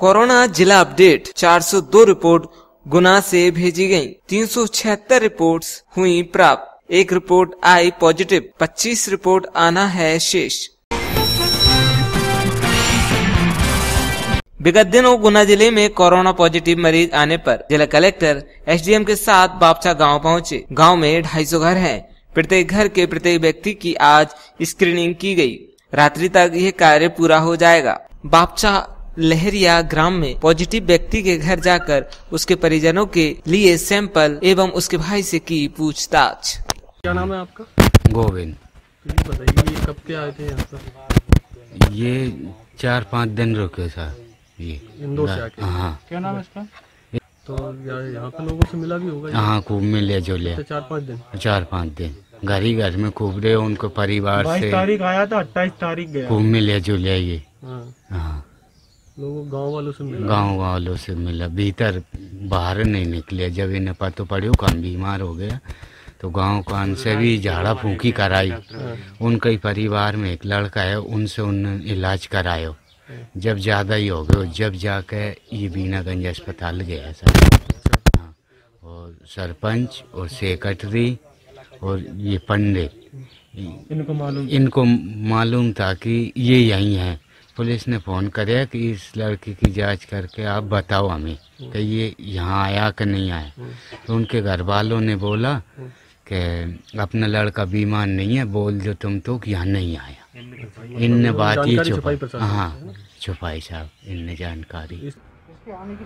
Corona जिला update. 402 report गुना से भेजी गयी, 376 रिपोर्ट्स हुई प्राप्त, 1 रिपोर्ट आई पॉजिटिव, 25 रिपोर्ट आना है शेष। विगत दिनों गुना जिले में कोरोना पॉजिटिव मरीज आने पर जिला कलेक्टर एसडीएम के साथ बापचा गांव पहुंचे। गांव में 250 घर हैं। प्रत्येक घर के प्रत्येक व्यक्ति की आज स्क्रीनिंग की गई। रात्रि तक यह कार्य पूरा हो जाएगा। बापचा लहरिया ग्राम में पॉजिटिव व्यक्ति के घर जाकर उसके परिजनों के लिए सैंपल एवं उसके भाई से की पूछताछ। क्या नाम है आपका? गोविंद। बताइए, ये कब के आए थे यहाँ पर? ये 4-5 दिन रुके सर। ये इंदौर से आके? हाँ। क्या नाम है इसका? तो यहाँ पे लोगों से मिला भी होगा? हाँ, खूब मिले जुले। 4-5 दिन? 4-5 दिन घर ही घर में खूब रहे, उनको परिवार से। 22 तारीख आया था, 28 तारीख गया। खूब मिले जुले ये। हाँ। लोगों गांव वालों से मिला? गांव वालों से मिला, भीतर बाहर नहीं निकले। जब इन्हें पता पड़ो कम बीमार हो गया तो गांव कान से भी झाड़ा फूंकी कराई। उनके ही परिवार में एक लड़का है, उनसे उन्होंने इलाज करायो। जब ज्यादा ही हो गया, जब जाके ये बीनागंज अस्पताल गया सर। हाँ। और सरपंच और सेक्रेटरी और ये पंडित, इनको मालूम था कि ये यही है। पुलिस ने फोन कराया कि इस लड़के की जांच करके आप बताओ हमें कि ये यहाँ आया कि नहीं आया। तो उनके घर वालों ने बोला कि अपना लड़का बीमार नहीं है, बोल दो तुम तो कि यहाँ नहीं आया। इनने बात ही छुपाई। हाँ, छुपाई साहब इनने जानकारी। आने की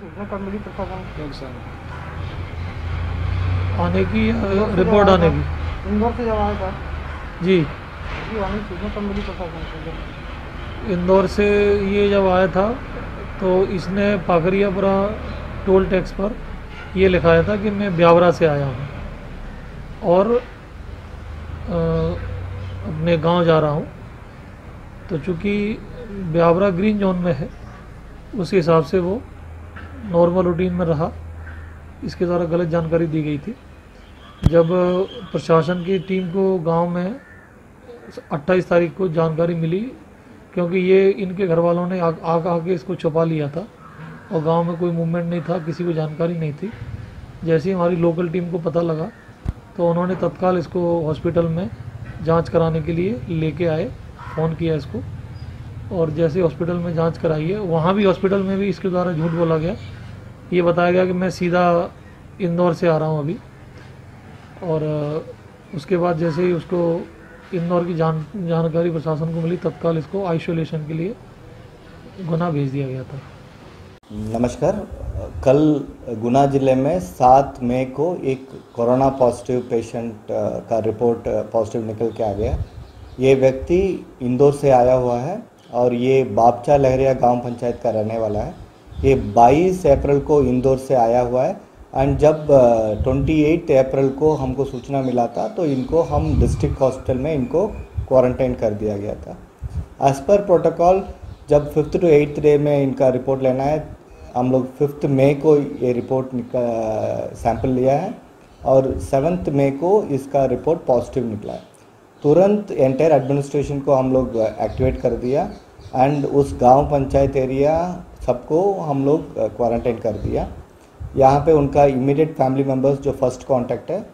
रिपोर्ट आने की इंदौर से जब आया था जी। इंदौर से ये जब आया था तो इसने पाखरियापुरा टोल टैक्स पर ये लिखाया था कि मैं ब्यावरा से आया हूँ और अपने गांव जा रहा हूँ। तो चूँकि ब्यावरा ग्रीन जोन में है, उस हिसाब से वो नॉर्मल रूटीन में रहा। इसके द्वारा गलत जानकारी दी गई थी। जब प्रशासन की टीम को गांव में 28 तारीख को जानकारी मिली, क्योंकि ये इनके घर वालों ने आके इसको छुपा लिया था और गांव में कोई मूवमेंट नहीं था, किसी को जानकारी नहीं थी। जैसे ही हमारी लोकल टीम को पता लगा तो उन्होंने तत्काल इसको हॉस्पिटल में जांच कराने के लिए लेके आए, फ़ोन किया इसको। और जैसे हॉस्पिटल में जांच कराई है, वहाँ भी हॉस्पिटल में भी इसके द्वारा झूठ बोला गया। ये बताया गया कि मैं सीधा इंदौर से आ रहा हूँ अभी। और उसके बाद जैसे ही उसको इंदौर की जानकारी प्रशासन को मिली, तत्काल इसको आइसोलेशन के लिए गुना भेज दिया गया था। नमस्कार। कल गुना ज़िले में 7 मई को एक कोरोना पॉजिटिव पेशेंट का रिपोर्ट पॉजिटिव निकल के आ गया। ये व्यक्ति इंदौर से आया हुआ है और ये बापचा लहरिया गांव पंचायत का रहने वाला है। ये 22 अप्रैल को इंदौर से आया हुआ है एंड जब 28 अप्रैल को हमको सूचना मिला था तो इनको हम डिस्ट्रिक्ट हॉस्पिटल में इनको क्वारंटाइन कर दिया गया था। एज़ पर प्रोटोकॉल जब 5th to 8th डे में इनका रिपोर्ट लेना है, हम लोग 5th मई को ये रिपोर्ट सैंपल लिया है और 7th मई को इसका रिपोर्ट पॉजिटिव निकला है। तुरंत एंटायर एडमिनिस्ट्रेशन को हम लोग एक्टिवेट कर दिया एंड उस गांव पंचायत एरिया सबको हम लोग क्वारंटाइन कर दिया। यहाँ पे उनका इमीडिएट फैमिली मेम्बर्स जो फर्स्ट कांटेक्ट है,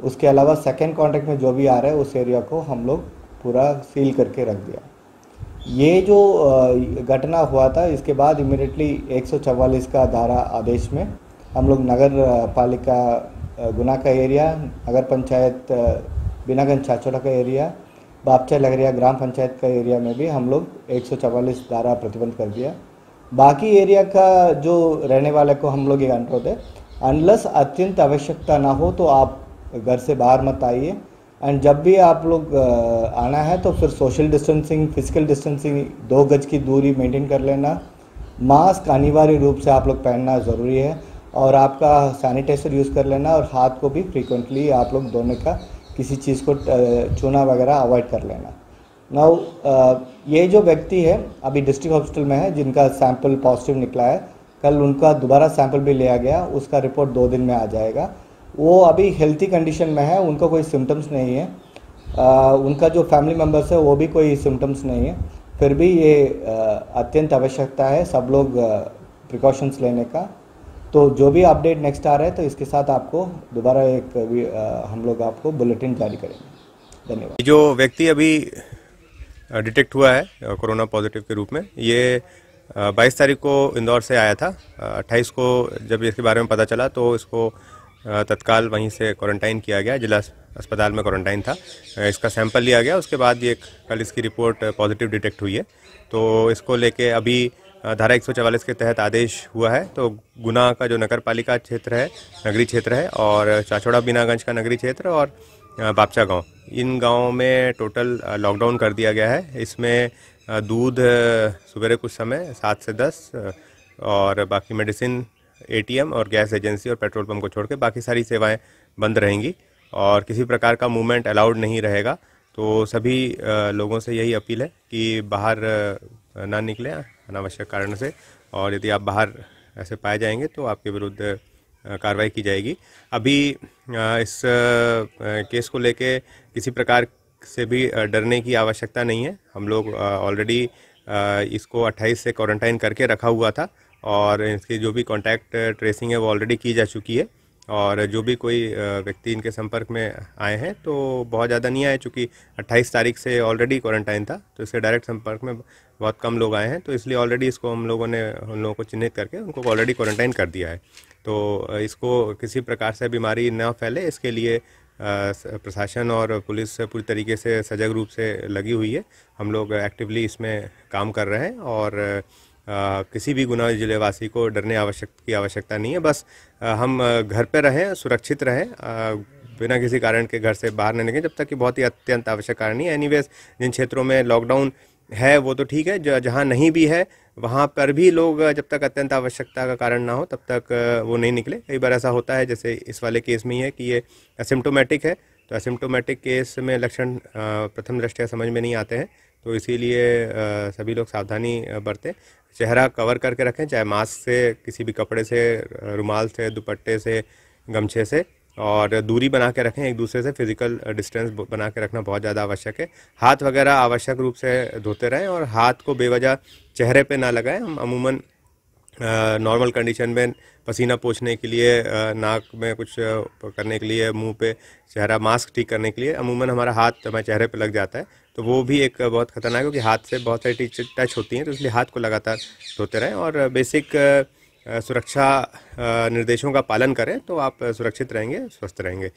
उसके अलावा सेकंड कांटेक्ट में जो भी आ रहा है उस एरिया को हम लोग पूरा सील करके रख दिया। ये जो घटना हुआ था, इसके बाद इमीडिएटली 144 का धारा आदेश में हम लोग नगर पालिका गुना का एरिया, नगर पंचायत बीनागंज चाचोड़ा का एरिया, बापचा लहरिया ग्राम पंचायत का एरिया में भी हम लोग 144 धारा प्रतिबंध कर दिया। बाकी एरिया का जो रहने वाले को हम लोग ये अनुरोध है, अनलेस अत्यंत आवश्यकता ना हो तो आप घर से बाहर मत आइए एंड जब भी आप लोग आना है तो फिर सोशल डिस्टेंसिंग, फिजिकल डिस्टेंसिंग, 2 गज की दूरी मेंटेन कर लेना। मास्क अनिवार्य रूप से आप लोग पहनना ज़रूरी है और आपका सैनिटाइजर यूज़ कर लेना और हाथ को भी फ्रीक्वेंटली आप लोग धोने का, किसी चीज़ को चूना वगैरह अवॉइड कर लेना। नाउ ये जो व्यक्ति है अभी डिस्ट्रिक्ट हॉस्पिटल में है, जिनका सैंपल पॉजिटिव निकला है, कल उनका दोबारा सैंपल भी लिया गया, उसका रिपोर्ट 2 दिन में आ जाएगा। वो अभी हेल्थी कंडीशन में है, उनको कोई सिम्टम्स नहीं है। उनका जो फैमिली मेम्बर्स है वो भी कोई सिम्टम्स नहीं है। फिर भी ये अत्यंत आवश्यकता है सब लोग प्रिकॉशंस लेने का। तो जो भी अपडेट नेक्स्ट आ रहा है तो इसके साथ आपको दोबारा हम लोग आपको बुलेटिन जारी करेंगे। धन्यवाद। जो व्यक्ति अभी डिटेक्ट हुआ है कोरोना पॉजिटिव के रूप में, ये 22 तारीख को इंदौर से आया था। 28 को जब इसके बारे में पता चला तो इसको तत्काल वहीं से क्वारंटाइन किया गया, जिला अस्पताल में क्वारंटाइन था। इसका सैंपल लिया गया, उसके बाद ये कल इसकी रिपोर्ट पॉजिटिव डिटेक्ट हुई है। तो इसको लेके अभी धारा 144 के तहत आदेश हुआ है। तो गुना का जो नगर पालिका क्षेत्र है, नगरीय क्षेत्र है, और चाचौड़ा बीनागंज का नगरीय क्षेत्र और बापचा गांव, इन गांवों में टोटल लॉकडाउन कर दिया गया है। इसमें दूध सवेरे कुछ समय 7 से 10 और बाकी मेडिसिन, एटीएम और गैस एजेंसी और पेट्रोल पंप को छोड़ के बाकी सारी सेवाएं बंद रहेंगी और किसी प्रकार का मूवमेंट अलाउड नहीं रहेगा। तो सभी लोगों से यही अपील है कि बाहर ना निकलें अनावश्यक कारण से, और यदि आप बाहर ऐसे पाए जाएंगे तो आपके विरुद्ध कार्रवाई की जाएगी। अभी इस केस को लेके किसी प्रकार से भी डरने की आवश्यकता नहीं है। हम लोग ऑलरेडी इसको 28 से क्वारंटाइन करके रखा हुआ था और इसकी जो भी कॉन्टैक्ट ट्रेसिंग है वो ऑलरेडी की जा चुकी है। और जो भी कोई व्यक्ति इनके संपर्क में आए हैं तो बहुत ज़्यादा नहीं आए, चूँकि 28 तारीख से ऑलरेडी क्वारंटाइन था तो इससे डायरेक्ट संपर्क में बहुत कम लोग आए हैं। तो इसलिए ऑलरेडी इसको हम लोगों ने उन लोगों को चिन्हित करके उनको ऑलरेडी क्वारंटाइन कर दिया है। तो इसको किसी प्रकार से बीमारी न फैले, इसके लिए प्रशासन और पुलिस पूरी तरीके से सजग रूप से लगी हुई है। हम लोग एक्टिवली इसमें काम कर रहे हैं और किसी भी गुना जिलेवासी को डरने की आवश्यकता नहीं है। बस हम घर पे रहें, सुरक्षित रहें, बिना किसी कारण के घर से बाहर नहीं निकलें जब तक कि बहुत ही अत्यंत आवश्यक कारण नहीं है। एनीवेज जिन क्षेत्रों में लॉकडाउन है वो तो ठीक है, जहाँ नहीं भी है वहाँ पर भी लोग जब तक अत्यंत आवश्यकता का कारण ना हो तब तक वो नहीं निकले। कई बार ऐसा होता है, जैसे इस वाले केस में ही है कि ये एसिम्प्टोमेटिक है, तो एसिम्प्टोमेटिक केस में लक्षण प्रथम दृष्टया समझ में नहीं आते हैं। तो इसीलिए सभी लोग सावधानी बरतें, चेहरा कवर करके रखें, चाहे मास्क से, किसी भी कपड़े से, रुमाल से, दुपट्टे से, गमछे से, और दूरी बना के रखें एक दूसरे से। फिजिकल डिस्टेंस बना के रखना बहुत ज़्यादा आवश्यक है। हाथ वगैरह आवश्यक रूप से धोते रहें और हाथ को बेवजह चेहरे पे ना लगाएं। हम अमूमन नॉर्मल कंडीशन में पसीना पोंछने के लिए, नाक में कुछ करने के लिए, मुंह पे चेहरा मास्क ठीक करने के लिए अमूमन हमारा हाथ हमारे चेहरे पे लग जाता है, तो वो भी एक बहुत खतरनाक है, क्योंकि हाथ से बहुत सारी टच होती हैं। तो इसलिए हाथ को लगातार धोते रहें और बेसिक सुरक्षा निर्देशों का पालन करें तो आप सुरक्षित रहेंगे, स्वस्थ रहेंगे।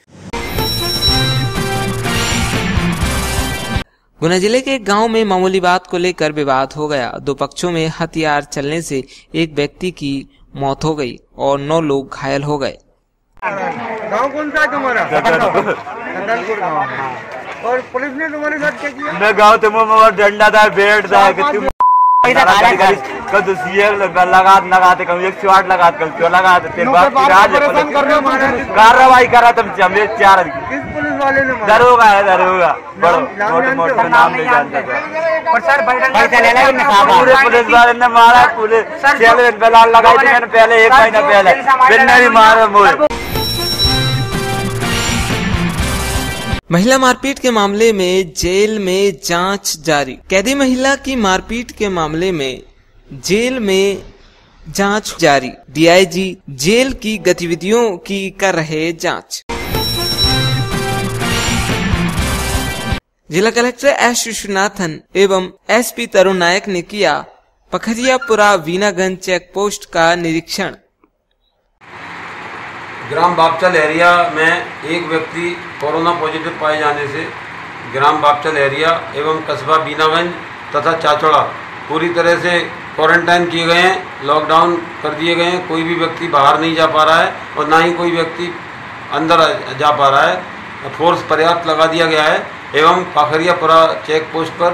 गुना जिले के एक गांव में मामूली बात को लेकर विवाद हो गया। दो पक्षों में हथियार चलने से एक व्यक्ति की मौत हो गई और 9 लोग घायल हो गए। गांव कौन सा है तुम्हारा? गदलपुर गांव है। और पुलिस ने तुम्हारे साथ क्या किया? मैं गांव तो डंडा था, बेट था, लगाते कभी 108 लगाते कार्रवाई करा तुम 4। किस पुलिस वाले ने? दरोगा है, दरोगा नाम नहीं जानता पूरे पुलिस वाले ने मारा। पुलिस लगाई थी मैंने पहले 1 महीना पहले, फिर नहीं मारा मुझे। महिला मारपीट के मामले में जेल में जांच जारी। कैदी महिला की मारपीट के मामले में जेल में जांच जारी। डीआईजी जेल की गतिविधियों की कर रहे जांच। जिला कलेक्टर एस विश्वनाथन एवं एसपी तरुण नायक ने किया पखरियापुरा वीनागंज चेक पोस्ट का निरीक्षण। ग्राम बापचल एरिया में एक व्यक्ति कोरोना पॉजिटिव पाए जाने से ग्राम बापचल एरिया एवं कस्बा बीनागंज तथा चाचौड़ा पूरी तरह से क्वारंटाइन किए गए हैं, लॉकडाउन कर दिए गए हैं। कोई भी व्यक्ति बाहर नहीं जा पा रहा है और ना ही कोई व्यक्ति अंदर जा पा रहा है। फोर्स पर्याप्त लगा दिया गया है एवं पखरियापुरा चेक पोस्ट पर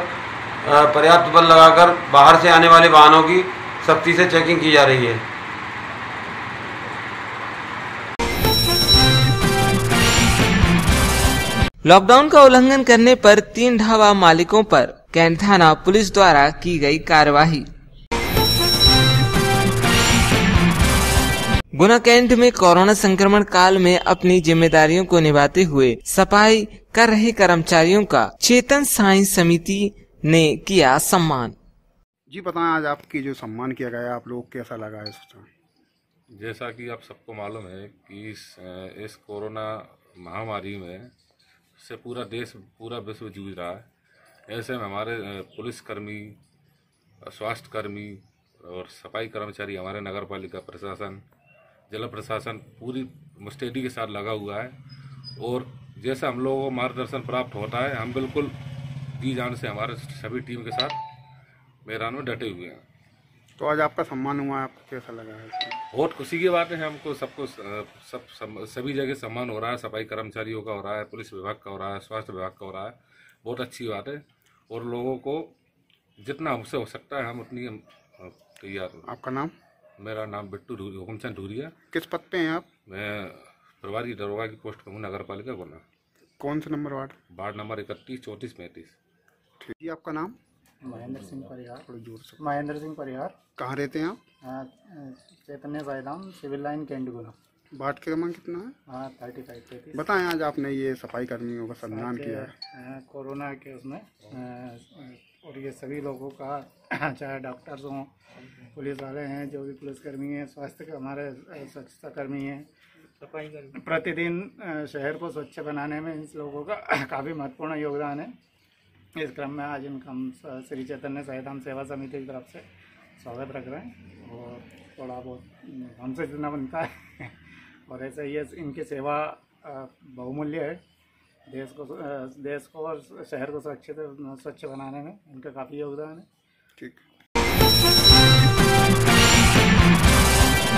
पर्याप्त बल लगाकर बाहर से आने वाले वाहनों की सख्ती से चेकिंग की जा रही है। लॉकडाउन का उल्लंघन करने पर 3 ढाबा मालिकों पर कैंट थाना पुलिस द्वारा की गई कार्यवाही। गुना कैंट में कोरोना संक्रमण काल में अपनी जिम्मेदारियों को निभाते हुए सफाई कर रहे कर्मचारियों का चेतन साई समिति ने किया सम्मान। जी बताएं, आज आपकी जो सम्मान किया गया आप लोग कैसा लगा है? जैसा कि आप सबको मालूम है कि इस कोरोना महामारी में से पूरा देश, पूरा विश्व जूझ रहा है। ऐसे में हमारे पुलिसकर्मी, स्वास्थ्यकर्मी और सफाई कर्मचारी, हमारे नगर पालिका प्रशासन, जिला प्रशासन पूरी मुस्तैदी के साथ लगा हुआ है। और जैसा हम लोगों को मार्गदर्शन प्राप्त होता है, हम बिल्कुल जी जान से हमारे सभी टीम के साथ मैदान में डटे हुए हैं। तो आज आपका सम्मान हुआ, आपको कैसा लगा है? बहुत खुशी की बात है। हमको सबको सभी जगह सम्मान हो रहा है। सफाई कर्मचारियों का हो रहा है, पुलिस विभाग का हो रहा है, स्वास्थ्य विभाग का हो रहा है। बहुत अच्छी बात है और लोगों को जितना हमसे हो सकता है हम उतनी तैयार हूँ। आपका नाम? मेरा नाम बिट्टू हुकुमचंद ढूरिया। किस पद पे हैं आप? मैं प्रभारी दरोगा की पोस्ट पर हूँ, नगर पालिका गुना। कौन सा नंबर वार्ड? Ward number 31, 34, 35। ठीक है, आपका नाम? महेंद्र सिंह परिहार। थोड़ी जोर से। महेंद्र सिंह परिहार। कहाँ रहते हैं आप? चैतन्य साईधाम, सिविल लाइन, कैंट गुना। वार्ड के क्रमांक कितना है? 35। बताएं, आज आपने ये सफाई कर्मियों का सम्मान किया है कोरोना के उसमें, और ये सभी लोगों का, चाहे डॉक्टर्स हों, पुलिस वाले हैं, जो भी पुलिसकर्मी हैं, स्वास्थ्य के हमारे स्वच्छता कर्मी हैं, प्रतिदिन शहर को स्वच्छ बनाने में इन लोगों का काफ़ी महत्वपूर्ण योगदान है। इस क्रम में आज इनका हम श्री चैतन्य साईधाम सेवा समिति की तरफ से स्वागत रख रहे हैं और थोड़ा बहुत हमसे जितना बनता है और ऐसे ही इनकी सेवा बहुमूल्य है। देश को और शहर को स्वच्छ बनाने में इनका काफ़ी योगदान है। ठीक।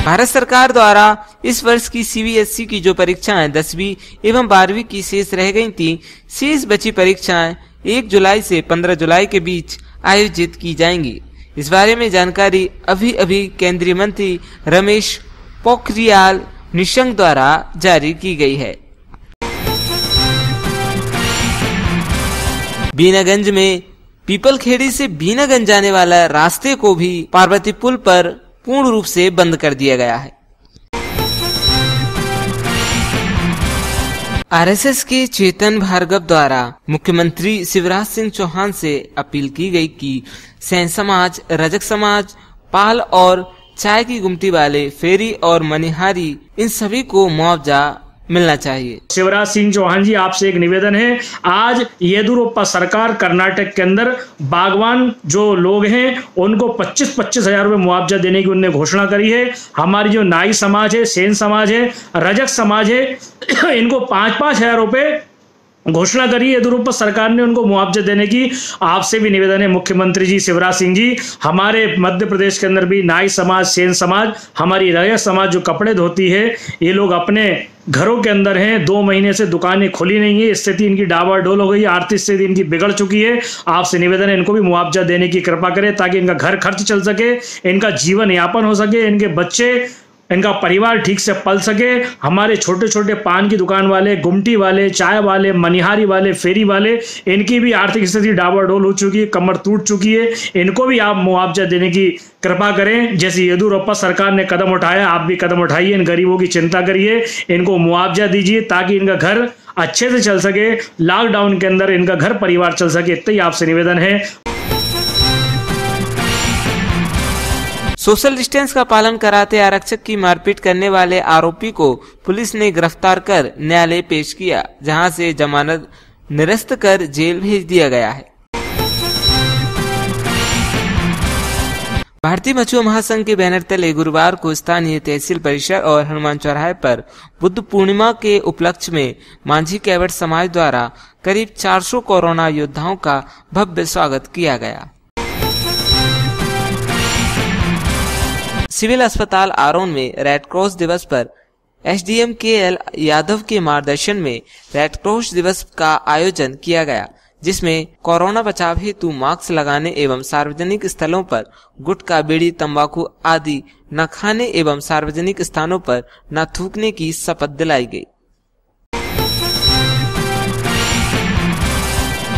भारत सरकार द्वारा इस वर्ष की CBSE की जो परीक्षाएं 10वीं एवं 12वीं की शेष रह गई थी, शेष बची परीक्षाएं 1 जुलाई से 15 जुलाई के बीच आयोजित की जाएंगी। इस बारे में जानकारी अभी केंद्रीय मंत्री रमेश पोखरियाल निशंक द्वारा जारी की गई है। बीनागंज में पीपलखेड़ी से बीनागंज जाने वाला रास्ते को भी पार्वती पुल पर पूर्ण रूप से बंद कर दिया गया है। RSS के चेतन भार्गव द्वारा मुख्यमंत्री शिवराज सिंह चौहान से अपील की गई कि सेन समाज, रजक समाज, पाल और चाय की गुमटी वाले, फेरी और मनिहारी, इन सभी को मुआवजा मिलना चाहिए। शिवराज सिंह चौहान जी, आपसे एक निवेदन है। आज येदियुरप्पा सरकार कर्नाटक के अंदर बागवान जो लोग हैं उनको 25-25 हजार रुपये मुआवजा देने की उन्होंने घोषणा करी है। हमारी जो नाई समाज है, सेन समाज है, रजक समाज है, इनको 5-5 हजार रुपये घोषणा करी है येदियुरप्पा सरकार ने उनको मुआवजा देने की। आपसे भी निवेदन है मुख्यमंत्री जी शिवराज सिंह जी, हमारे मध्य प्रदेश के अंदर भी नाई समाज, सेन समाज, हमारी रजक समाज जो कपड़े धोती है, ये लोग अपने घरों के अंदर हैं। 2 महीने से दुकानें खुली नहीं है, स्थिति इनकी डावाडोल हो गई, आर्थिक स्थिति इनकी बिगड़ चुकी है। आपसे निवेदन है इनको भी मुआवजा देने की कृपा करें ताकि इनका घर खर्च चल सके, इनका जीवन यापन हो सके, इनके बच्चे, इनका परिवार ठीक से पल सके। हमारे छोटे छोटे पान की दुकान वाले, गुमटी वाले, चाय वाले, मनिहारी वाले, फेरी वाले, इनकी भी आर्थिक स्थिति डावाडोल हो चुकी है, कमर टूट चुकी है। इनको भी आप मुआवजा देने की कृपा करें। जैसे येदियुरप्पा सरकार ने कदम उठाया, आप भी कदम उठाइए, इन गरीबों की चिंता करिए, इनको मुआवजा दीजिए ताकि इनका घर अच्छे से चल सके, लॉकडाउन के अंदर इनका घर परिवार चल सके। इतना ही आपसे निवेदन है। सोशल डिस्टेंस का पालन कराते आरक्षक की मारपीट करने वाले आरोपी को पुलिस ने गिरफ्तार कर न्यायालय पेश किया, जहां से जमानत निरस्त कर जेल भेज दिया गया है। भारतीय मछुआ महासंघ के बैनर तले गुरुवार को स्थानीय तहसील परिसर और हनुमान चौराहे पर बुद्ध पूर्णिमा के उपलक्ष्य में मांझी कैवट समाज द्वारा करीब 400 कोरोना योद्धाओं का भव्य स्वागत किया गया। सिविल अस्पताल आरोन में रेड क्रॉस दिवस पर SDM KL यादव के मार्गदर्शन में रेड क्रॉस दिवस का आयोजन किया गया, जिसमें कोरोना बचाव हेतु मास्क लगाने एवं सार्वजनिक स्थलों पर गुटखा, बीड़ी, तंबाकू आदि न खाने एवं सार्वजनिक स्थानों पर न थूकने की शपथ दिलाई गई।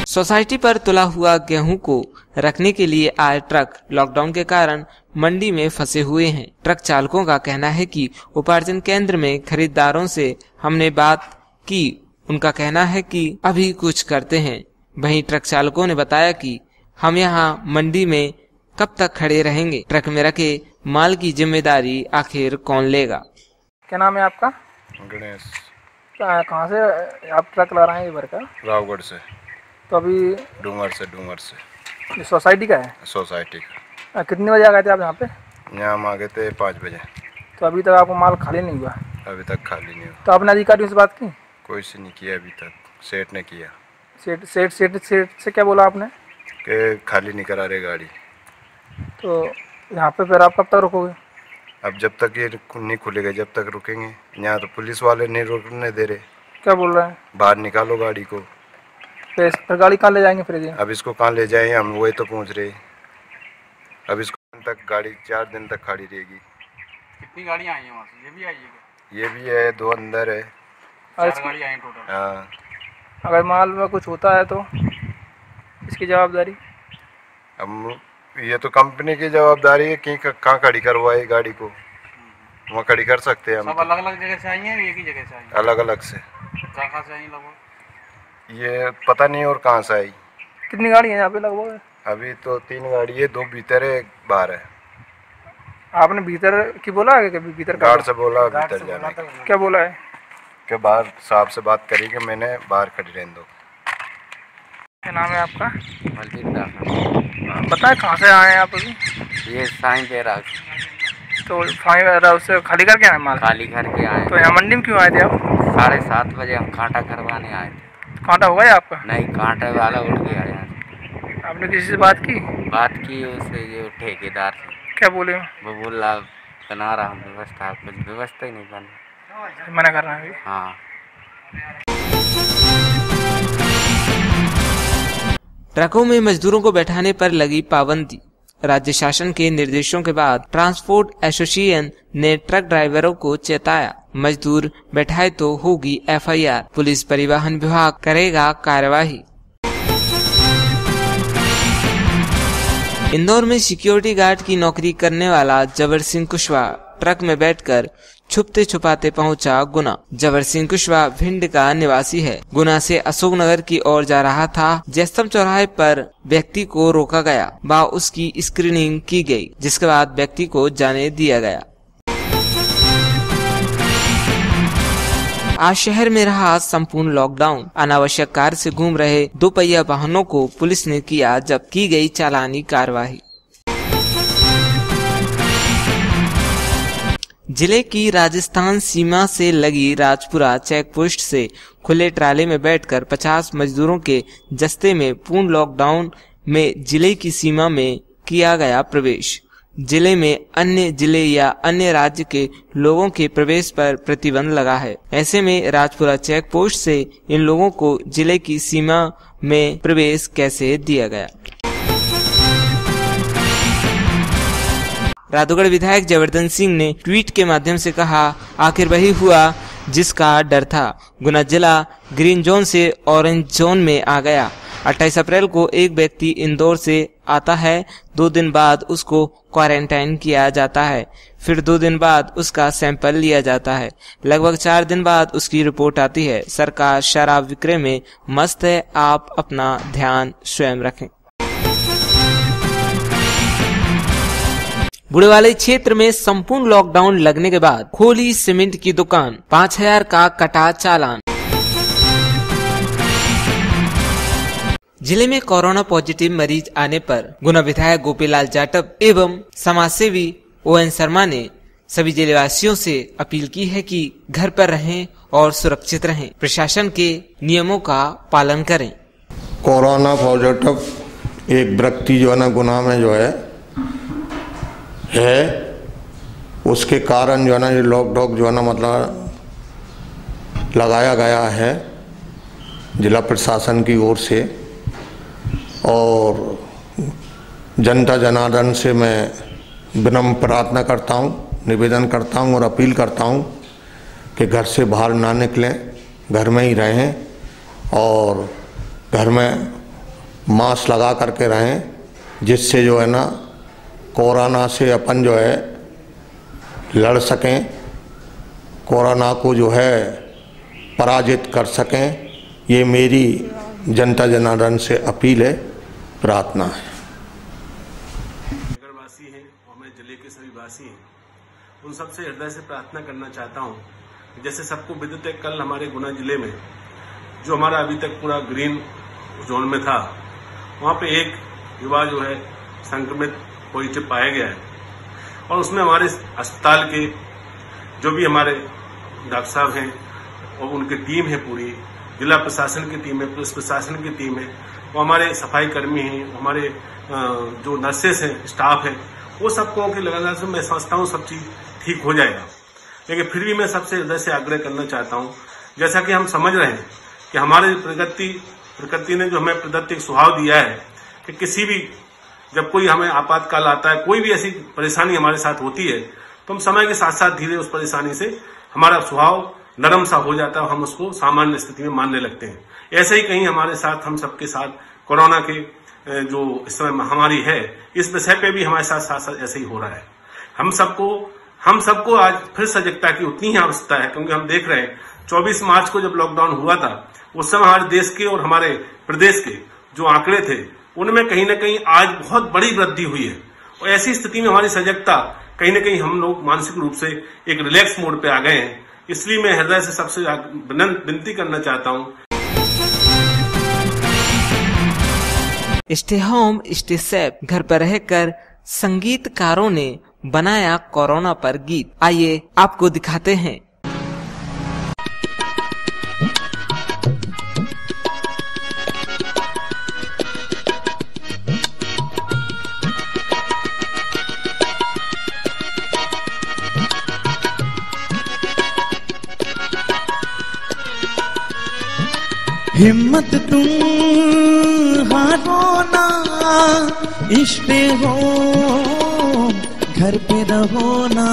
सोसाइटी पर तुला हुआ गेहूं को रखने के लिए आए ट्रक लॉकडाउन के कारण मंडी में फंसे हुए हैं। ट्रक चालकों का कहना है कि उपार्जन केंद्र में खरीदारों से हमने बात की, उनका कहना है कि अभी कुछ करते हैं। वहीं ट्रक चालकों ने बताया कि हम यहां मंडी में कब तक खड़े रहेंगे? ट्रक में रखे माल की जिम्मेदारी आखिर कौन लेगा? क्या नाम है आपका? गणेश। कहाँ से आप ट्रक ला रहे हैं इधर का? रावगढ़ से। तो अभी डूंगर से। ये सोसाइटी का है? सोसाइटी का। कितने बजे आ गए थे आप यहाँ पे? यहाँ हम आ गए थे 5 बजे। तो अभी तक आपको माल खाली नहीं हुआ? अभी तक खाली नहीं हुआ। तो आपने अधिकारियों से बात की? कोई से नहीं किया अभी तक, सेठ ने किया। सेठ से क्या बोला आपने? कि खाली नहीं करा रहे गाड़ी। तो यहाँ पे फिर आप कब तक रुकोगे? अब जब तक ये नहीं खुलेगा जब तक रुकेंगे। यहाँ तो पुलिस वाले नहीं रुकने दे रहे। क्या बोल रहे हैं? बाहर निकालो गाड़ी को। फिर गाड़ी कहाँ ले जाएंगे फिर? अब इसको कहाँ ले जाएंगे, हम वही तो पूछ रहे। अब इसको तक गाड़ी 4 दिन तक खड़ी रहेगी। कितनी गाड़ियाँ आई हैं वहाँ से? ये भी आई है? ये भी है, 2 अंदर है। 4 गाड़ियाँ आई टोटल? हाँ। अगर माल में कुछ होता है तो इसकी जवाबदारी? अब ये तो कंपनी की जवाबदारी है कि कहाँ खड़ी करवाए गाड़ी को, वहाँ खड़ी कर सकते हैं हम। सब अलग अलग जगह से आई हैं, एक ही जगह से आई हैं? अलग अलग से। कहाँ से आई लगभग? ये पता नहीं और कहाँ से आई। कितनी गाड़ी है यहाँ पे लगभग? अभी तो 3 गाड़ी है, 2 भीतर है, 1 बाहर है। आपने भीतर की बोला है? कभी भीतर गार्ड से बोला भीतर जाने। क्या बोला है? कि बाहर साहब से बात करी कि मैंने बाहर खड़ी रहने दो। क्या नाम है आपका? मलजीत दास। बताएं कहाँ से आए हैं आप अभी? ये साईं बेरा। तो साईं बेरा उससे खाली करके आए माल? खाली करके आए। तो यहाँ मंडी में क्यों आए थे आप? 7:30 बजे हम कांटा करवाने आए थे। कांटा हुआ है आपका? नहीं, कांटे वाला उठ गया यार। आपने किसी से बात की? बात की उससे, जो ठेकेदार से। क्या बोले? वो बोला बना रहा हूँ व्यवस्था, कुछ व्यवस्था ही नहीं बनी। मना कर रहा है? हाँ। ट्रकों में मजदूरों को बैठाने पर लगी पाबंदी। राज्य शासन के निर्देशों के बाद ट्रांसपोर्ट एसोसिएशन ने ट्रक ड्राइवरों को चेताया, मजदूर बैठाए तो होगी FIR, पुलिस परिवहन विभाग करेगा कार्यवाही। इंदौर में सिक्योरिटी गार्ड की नौकरी करने वाला जबर सिंह कुशवाहा ट्रक में बैठकर छुपते छुपाते पहुंचा गुना। जबर सिंह कुशवाहा भिंड का निवासी है। गुना से अशोकनगर की ओर जा रहा था। जैस्तम चौराहे पर व्यक्ति को रोका गया व उसकी स्क्रीनिंग की गई, जिसके बाद व्यक्ति को जाने दिया गया। आज शहर में रहा संपूर्ण लॉकडाउन। अनावश्यक कार से घूम रहे 2 पहिया वाहनों को पुलिस ने किया जब्त, की गई चालानी कार्यवाही। जिले की राजस्थान सीमा से लगी राजपुरा चेक पोस्ट से खुले ट्राले में बैठकर 50 मजदूरों के जस्ते में पूर्ण लॉकडाउन में जिले की सीमा में किया गया प्रवेश। जिले में अन्य जिले या अन्य राज्य के लोगों के प्रवेश पर प्रतिबंध लगा है। ऐसे में राजपुरा चेक पोस्ट से इन लोगों को जिले की सीमा में प्रवेश कैसे दिया गया? राधौगढ़ विधायक जयवर्धन सिंह ने ट्वीट के माध्यम से कहा, आखिर वही हुआ जिसका डर था। गुना जिला ग्रीन जोन से ऑरेंज जोन में आ गया। 28 अप्रैल को एक व्यक्ति इंदौर से आता है, 2 दिन बाद उसको क्वारंटाइन किया जाता है, फिर 2 दिन बाद उसका सैंपल लिया जाता है, लगभग 4 दिन बाद उसकी रिपोर्ट आती है। सरकार शराब विक्रय में मस्त है, आप अपना ध्यान स्वयं रखें। बुढ़ेवाली क्षेत्र में संपूर्ण लॉकडाउन लगने के बाद खोली सीमेंट की दुकान, 5000 का कटा चालान। जिले में कोरोना पॉजिटिव मरीज आने पर गुना विधायक गोपीलाल जाटव एवं समाजसेवी ON शर्मा ने सभी जिलेवासियों से अपील की है कि घर पर रहें और सुरक्षित रहें, प्रशासन के नियमों का पालन करें। कोरोना पॉजिटिव एक व्यक्ति जो है ना गुना में जो है उसके कारण जो है ना ये लॉकडाउन जो है ना मतलब लगाया गया है जिला प्रशासन की ओर से। और जनता जनार्दन से मैं विनम्र प्रार्थना करता हूँ, निवेदन करता हूँ और अपील करता हूँ कि घर से बाहर ना निकलें, घर में ही रहें और घर में मास्क लगा करके रहें, जिससे जो है ना कोरोना से अपन जो है लड़ सकें, कोरोना को जो है पराजित कर सकें। ये मेरी जनता जनार्दन से अपील है, प्रार्थना है। देशवासी हैं, उन सबसे हृदय से प्रार्थना करना चाहता हूं। जैसे सबको विदित है, कल हमारे गुना जिले में जो हमारा अभी तक पूरा ग्रीन जोन में था, वहां पे एक युवा जो है संक्रमित पॉजिटिव पाया गया है और उसमें हमारे अस्पताल के जो भी हमारे डॉक्टर साहब हैं और उनकी टीम है, पूरी जिला प्रशासन की टीम है, पुलिस प्रशासन की टीम है, वो हमारे सफाई कर्मी हैं, हमारे जो नर्सेस हैं, स्टाफ है, वो सबको की लगातार से मैं समझता हूँ सब चीज ठीक हो जाएगा। लेकिन फिर भी मैं सबसे हृदय से आग्रह करना चाहता हूँ, जैसा कि हम समझ रहे हैं कि हमारे प्रकृति ने जो हमें प्रदत्त एक स्वभाव दिया है कि किसी भी जब कोई हमें आपातकाल आता है, कोई भी ऐसी परेशानी हमारे साथ होती है, तो हम समय के साथ साथ धीरे उस परेशानी से हमारा स्वभाव नरम सा हो जाता है, हम उसको सामान्य स्थिति में मानने लगते हैं। ऐसे ही कहीं हमारे साथ, हम सबके साथ कोरोना के जो इस समय महामारी है, इस विषय पे भी हमारे साथ साथ ऐसे ही हो रहा है। हम सबको आज फिर सजगता की उतनी ही आवश्यकता है, क्योंकि हम देख रहे हैं 24 मार्च को जब लॉकडाउन हुआ था, उस समय हमारे देश के और हमारे प्रदेश के जो आंकड़े थे, उनमें कहीं ना कहीं आज बहुत बड़ी वृद्धि हुई है। और ऐसी स्थिति में हमारी सजगता कहीं ना कहीं हम लोग मानसिक रूप से एक रिलैक्स मोड पे आ गए हैं। इसलिए मैं हृदय से सबसे विनती करना चाहता हूं, स्टे होम स्टे सेफ। घर पर रहकर संगीतकारों ने बनाया कोरोना पर गीत। आइए आपको दिखाते हैं। हिम्मत तुम हारो ना, इश्क़ हो घर पे रहो ना।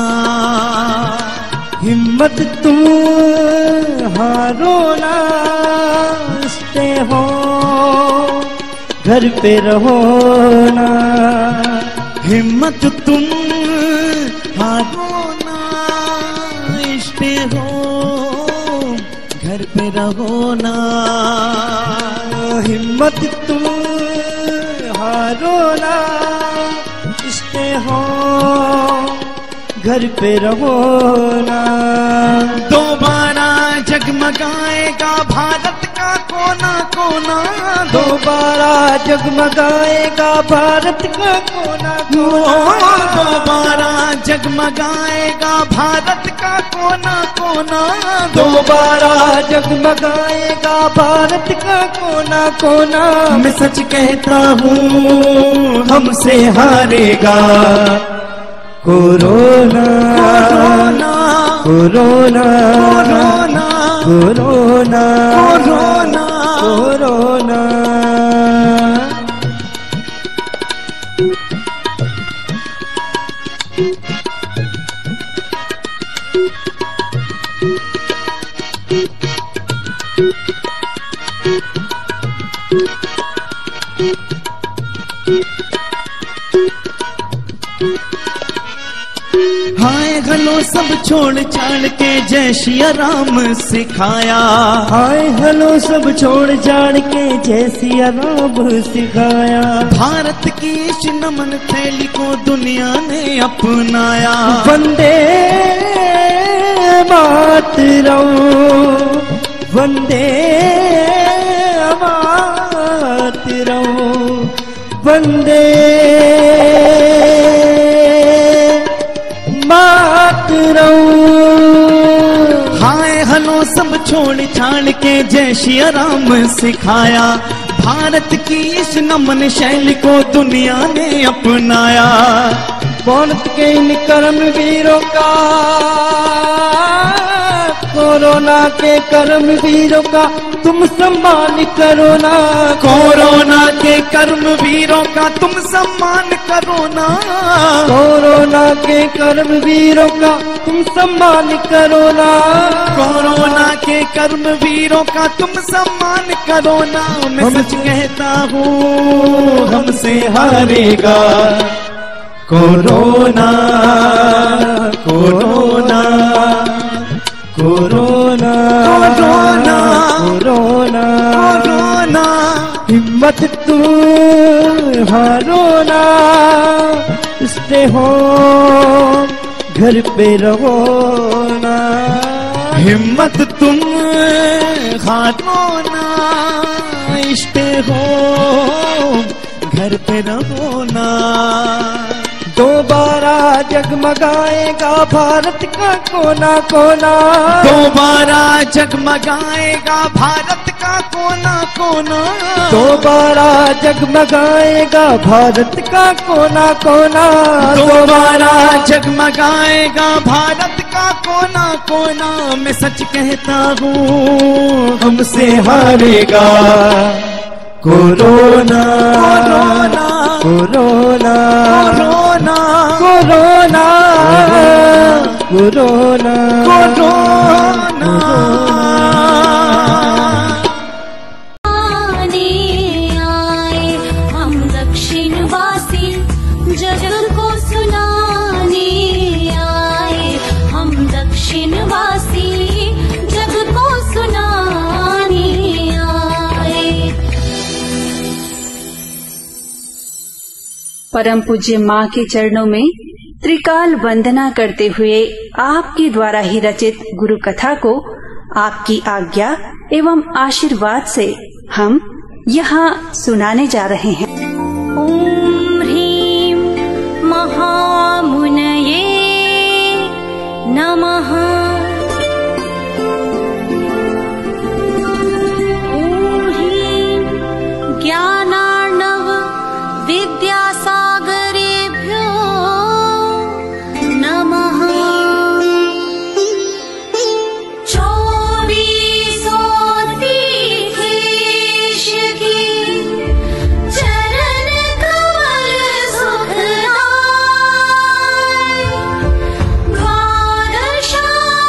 हिम्मत तुम हारो ना, इश्क़ हो घर पे रहो ना। हिम्मत तुम हारो ना, इश्क़ हो घर पे रहो ना। हिम्मत तुम हारो ना, इश्क़ हो घर पे रहो ना। दोबारा जगमगाएगा भारत का कोना कोना, दोबारा जगमगाएगा भारत का कोना कोना। दोबारा जगमगाएगा भारत का कोना कोना, दोबारा जगमगाएगा भारत का कोना कोना। मैं सच कहता हूँ हमसे हारेगा corona corona corona corona corona corona. Hi hello सब छोड़ छाड़ के जय सिया राम सिखाया। हाय हलो सब छोड़ छाड़ के जय सिया राम सिखाया। भारत की इस नमन थैली को दुनिया ने अपनाया। वंदे मातरम वंदे मातरम वंदे हाय हलो सब छोड़ छाड़ के जय सिया राम सिखाया। भारत की इस नमन शैली को दुनिया ने अपनाया। भारत के इन कर्मवीरों का, कोरोना के कर्मवीरों का तुम सम्मान करो ना। कोरोना के कर्मवीरों का तुम सम्मान करो ना। कोरोना के कर्मवीरों का तुम सम्मान करो ना। कोरोना के कर्मवीरों का तुम सम्मान करो ना। मैं सच कहता हूँ हमसे हारेगा corona corona corona corona corona corona. हिम्मत तुम हारो ना, स्टे होम घर पे रहो ना। हिम्मत तुम हारो ना, स्टे होम घर पे रहो ना। दोबारा जगमगाएगा भारत का कोना कोना, दोबारा जगमगाएगा भारत का कोना कोना, दोबारा जगमगाएगा भारत का कोना कोना, दोबारा जगमगाएगा भारत का कोना कोना। मैं सच कहता हूँ हमसे हारेगा corona corona corona corona corona corona corona. आए हम दक्षिणवासी जग को सुनाने आए, हम दक्षिणवासी जग को सुनाने आए। परम पूज्य माँ के चरणों में त्रिकाल वंदना करते हुए आपके द्वारा ही रचित गुरु कथा को आपकी आज्ञा एवं आशीर्वाद से हम यहाँ सुनाने जा रहे हैं। ओम ह्रीं महामुनये नमः। ओम ह्रीं ज्ञानार्णव विद्यासागरेभ्यो नमः। 24 तीर्थेश की चरण कमल सुखदाय, द्वादशाधिपति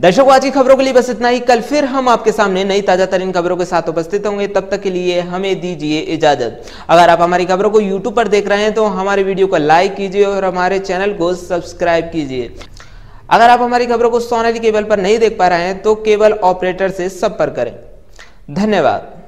दर्शकों, आज की खबरों के लिए बस इतना ही। कल फिर हम आपके सामने नई ताजा तरीन खबरों के साथ उपस्थित होंगे। तब तक के लिए हमें दीजिए इजाजत। अगर आप हमारी खबरों को YouTube पर देख रहे हैं तो हमारे वीडियो को लाइक कीजिए और हमारे चैनल को सब्सक्राइब कीजिए। अगर आप हमारी खबरों को सोनाली केबल पर नहीं देख पा रहे हैं तो केबल ऑपरेटर से संपर्क करें। धन्यवाद।